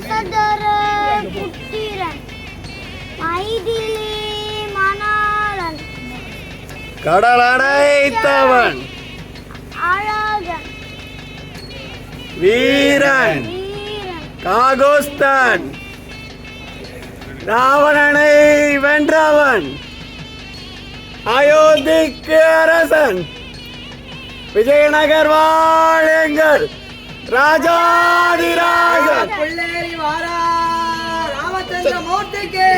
அசதர புத்திரன் மைதிலி மணாளன் கடலடைத்தவன் அழகன் வீரன் காகுஸ்தன் ராவணனை வென்றவன் அயோத்திக்கு அரசன் விஜயநகர் வாழங்கள் ராஜாதிராஜன் புள்ளேரி வாரா ராமச்சந்திர மூர்த்திக்கு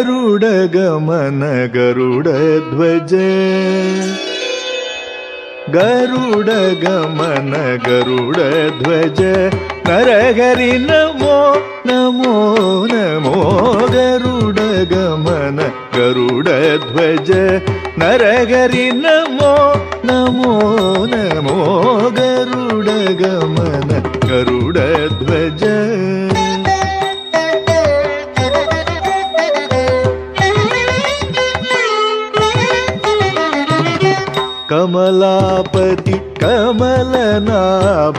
गरुडगमन गरुडध्वज गरुडगमन गरुडध्वज नरहरि नमो नमो नमो गरुडगमन गरुडध्वज नरहरि नमो नमो नमो गरुडगमन गरुडध्वज कमलापति कमलनाभ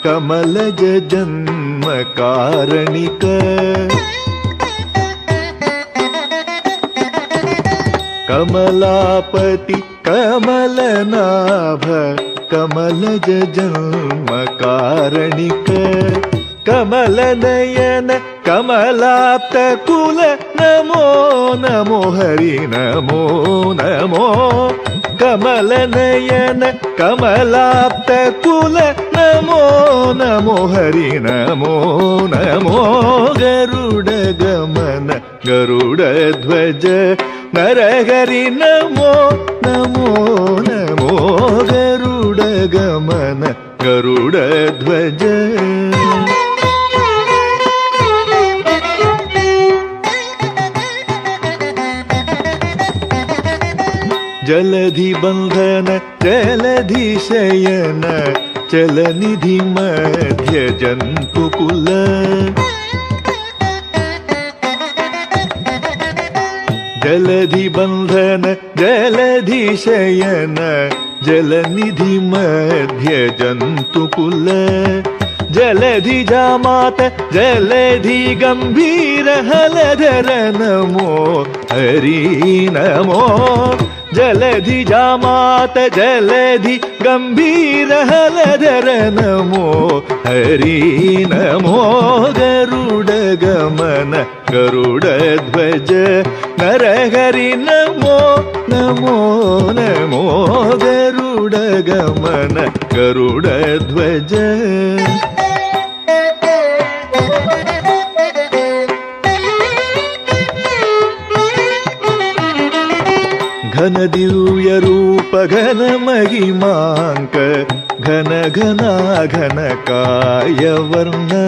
कमलज जन्म कारणिक कमलापति कमलनाभ कमलज जन्म कारणिक कमलनयन कमलाप्त कुल नमो नमो हरि नमो नमो कमलनयन कमलाप्त कुल नमो नमो हरि नमो नमो गरुड गमन गरुड ध्वज नरहरि नमो नमो नमो गरुड गमन गरुड ध्वज जलधि बंधन जलधि शयन चलनिधि मध्य जंतुकुल जलधि बंधन जलधि शयन जलनिधि मध्य जंतुकुल जलधि जामात जलधि गंभीर हलधर नमो हरि नमो जलधि जामात जलधि गंभीर हलधर नमो हरि नमो गरुड गमन गरुड ध्वज नरहरि नमो नमो नमो गरुड गमन गरुड ध्वज घन दिव्य रूप घन महिमांक घन घना घन काय वर्ण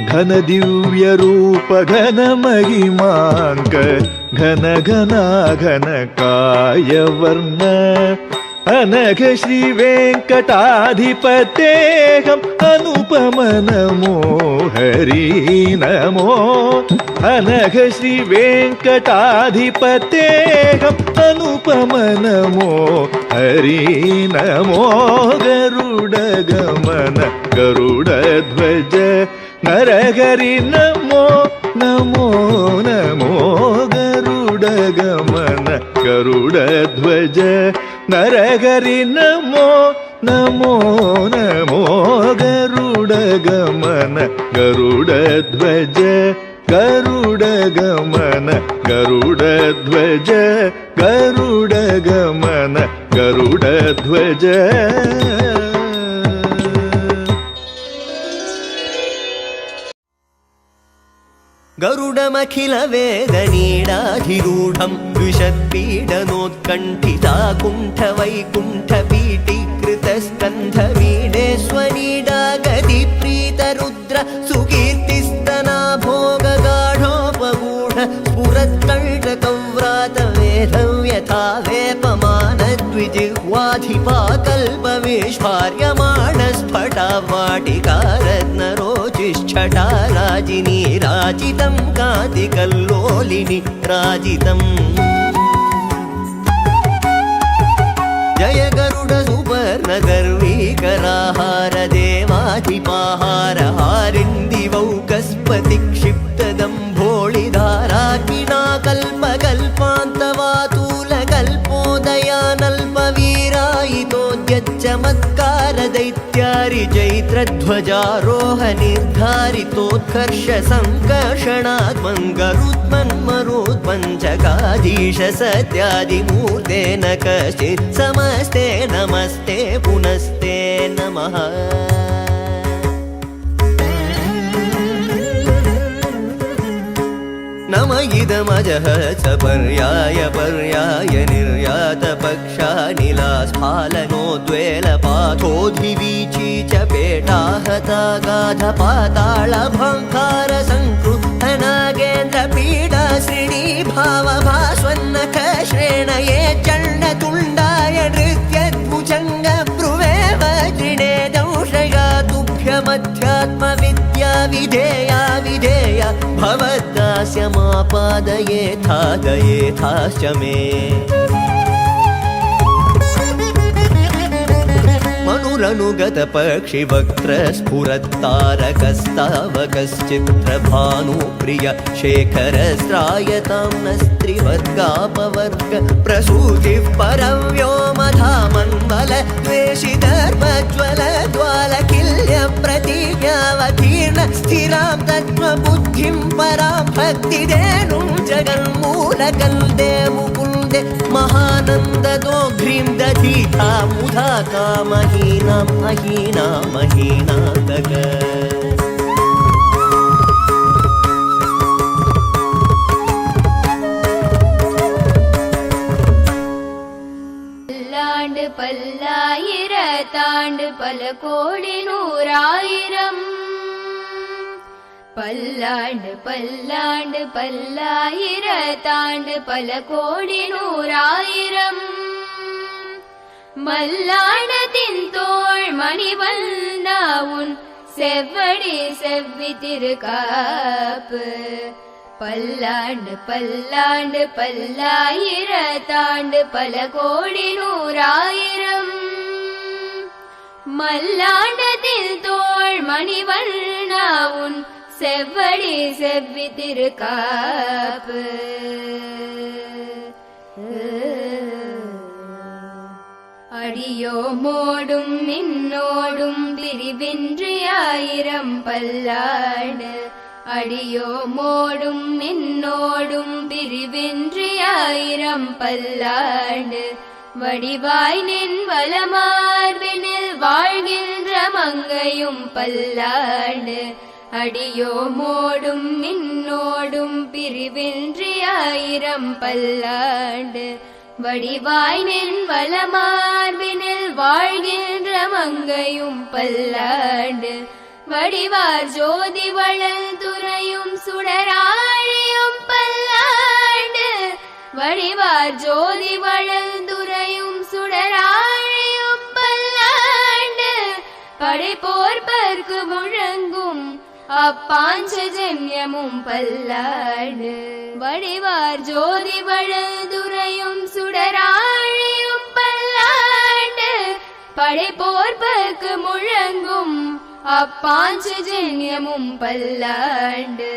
घन दिव्य रूप घन महिमांक घन घना घन काय वर्ण अनघ श्री वेंकटाधिपतेहम अनुपम नमो हरि नमो अनघ श्री वेंकटाधिपतेहम अनुपम नमो हरि नमो गरुड गमन गरुड ध्वज नरहरि नमो नमो नमो गरुड गमन गरुड ध्वज नरहरि नमो नमो नमो गरुड गमन गरुड ध्वज गरुड गमन गरुड ध्वज गरुड गमन गरुड ध्वज गरुडमखिल वेदनीडाधिरूढं द्विषत्पीडनोत्कण्ठिताकुण्ठ वैकुण्ठपीठीकृतस्कन्धवीडेष्वनीडा गतिप्रीतरुद्र सुकीर्तिस्तना भोगगाढोपगूढ स्फुरत्कण्ठकव्रातवेधव्यथा वेपमानद्विजिह्वाधिपाकल्पविस्फार्यमाणस्फटावाटिकारत्नरोचिष्ठटा राजिनी राजितं कान्तिकल्लोलिनि राजितम् जय गरुड सुवर्ण गर्वीकराहार देवाधिपाहार हारिन्दिवौकस्पति क्षिप्तदम्भोळिधाराकिना कल्पकल्पान्तवातूल कल्पोदयानल्पवीरायितोद्यच्चमत्कार दैत्यारि चैत्रध्वजारोह निर्धारितोत्कर्ष सङ्कर्षणात्मङ्गरुत्मन्मरुत्पञ्चकाधीश सत्यादिमूर्ते न कश्चित् समस्ते नमस्ते पुनस्ते नमः नम इदमजः च पर्याय पर्याय निर्यात पक्षानिलास्फालनोद्वेलपाथोऽधिवीची च पेटाहता गाधपाताळभङ्कार संकृतनागेन्द्र पीडा श्रेणी भावभास्वन्नखश्रेण ये चण्डतुण्डाय नृत्यद्भुजङ्ग ब्रुवे वज्रिणे दंशया तुभ्यमध्यात्मविद्या विधेया विधेया भवद्दास्यमापादयेथा दयेथाश्च मे रणुगतपक्षिवक्त्रस्फुरत्तारकस्तावकश्चित्रभानुप्रिय शेखरस्त्रायतां नस्त्रिवर्गापवर्ग प्रसूतिः परव्योमधामन्वल द्वेषितर्मज्वल ज्वालकिल्यप्रतिज्ञावतीर्ण स्थिरां तत्त्वबुद्धिं परां भक्तिदेनुं जगन्मूलकन्दे मुकुन्दे महानन्ददोघ्रीं दधीता मुधाता महीनाम् अहीना महीनादग பல்லாயிரத்தாண்டு பல கோடி நூறாயிரம் பல்லாண்டு பல்லாண்டு பல்லாயிரத்தாண்டு பல கோடி நூறாயிரம் மல்லாண்டத்தின் தோள் மணிவண்ணா உன் செவ்வடி செவ்வி திருக்காப்பு பல்லாண்டு பல்லாண்டு பல்லாயிரத்தாண்டு பல கோடி நூறாயிரம் மல்லாண்டத்தில் தோள் மணிவண்ணா உன் செவ்வடி செவ்வி திருக்காப்பு அடியோ மோடும் மின்னோடும் பிரிவின்றி ஆயிரம் பல்லாண்டு அடியோ மோடும் நின்னோடும் பிரிவின்றி ஆயிரம் பல்லாண்டு வடிவாய் நின் வளமார்பினில் வாழ்கின்ற மங்கையும் பல்லாண்டு அடியோ மோடும் நின்னோடும் பிரிவின்றி ஆயிரம் பல்லாண்டு வடிவாய் நின் வளமார்பினில் வாழ்கின்ற மங்கையும் பல்லாண்டு வடிவார் ஜோதி வளல் துறையும் சுடராழியும் பல்லாண்டு வடிவார் ஜோதி வளல் துறையும் சுடராழியும் பல்லாண்டு படைப்போர்பர்க்கு முழங்கும் அப்பாஞ்சஜன்யமும் பல்லாண்டு வடிவார் ஜோதி வளல் துறையும் சுடராழியும் பல்லாண்டு படைப்போர்பர்க்கு முழங்கும் அப்பாஞ்சஜன்யமும் பல்லாண்டு